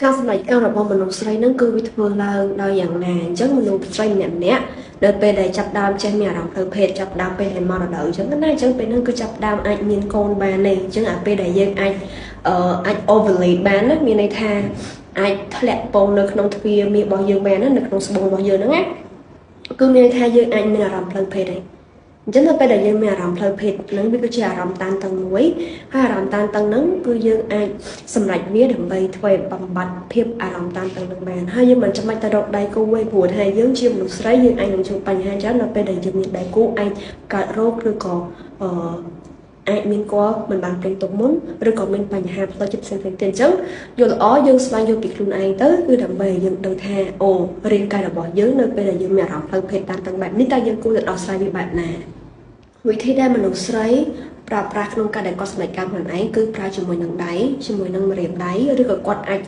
ការសម្រេចការរបស់មនុស្សស្រីនឹងគឺវាធ្វើឡើងដោយយ៉ាងណាអញ្ចឹងមនុស្សស្រីម្នាក់ដល់ពេលដែលចាប់ដើមចេះមានអារម្មណ៍ផ្លូវភេទចាប់ដើមពេលដែលមករដូវអញ្ចឹងណាអញ្ចឹងពេលហ្នឹងគឺចាប់ដើមអាចមានកូនបានទេអញ្ចឹងអាពេលដែលយើងអាចovulate បានណាមានន័យថាអាចធ្លាក់ពងនៅក្នុងទ្វារមាសរបស់យើងបានណានៅក្នុងស្បូនរបស់យើងហ្នឹងណាគឺមានន័យថាយើងអាចមានអារម្មណ៍ផ្លូវភេទទេអញ្ចឹងដល់ពេលដែលយើងមានអារម្មណ៍ផ្លូវភេទហ្នឹងវាគឺជាអារម្មណ៍តានតឹងមួយហើយអារម្មណ៍តានតឹងហ្នឹងគឺយើងអាចសម្រេចវាដើម្បីធ្វើឲ្យបំបត្តិភាពអារម្មណ៍តានតឹងហ្នឹងបានហើយយើងមិនចាំបាច់ទៅរកដៃគូទេព្រោះថាយើងជាមនុស្សស្រីយើងអាចនឹងជួបបញ្ហាច្រើនដល់ពេលដែលយើងមានដៃគូអាចកើតរោគឬក៏អាចមានគាត់មិនបានពេញទុកមុនឬក៏មានបញ្ហាផ្លូវចិត្តផ្សេងៗទៀតអញ្ចឹងយល់ល្អយើងស្វែងយល់ពីខ្លួនឯងទៅគឺដើម្បីឲ្យយើងដឹងថាអូរាងកាយរបស់យើងនៅពេលដែលយើងមានអារម្មណ៍ផ្លូវភេទតានតឹងបែបនេះតើយើងគួរតែដោះស្រាយវាបែបណាវិធីដែលមនុស្សស្រីប្រើប្រាស់ក្នុងការដែលគាត់សម្រេចការខ្លួនឯងគឺប្រើជាមួយនឹងដៃជាមួយនឹងម្រាមដៃឬក៏គាត់អាច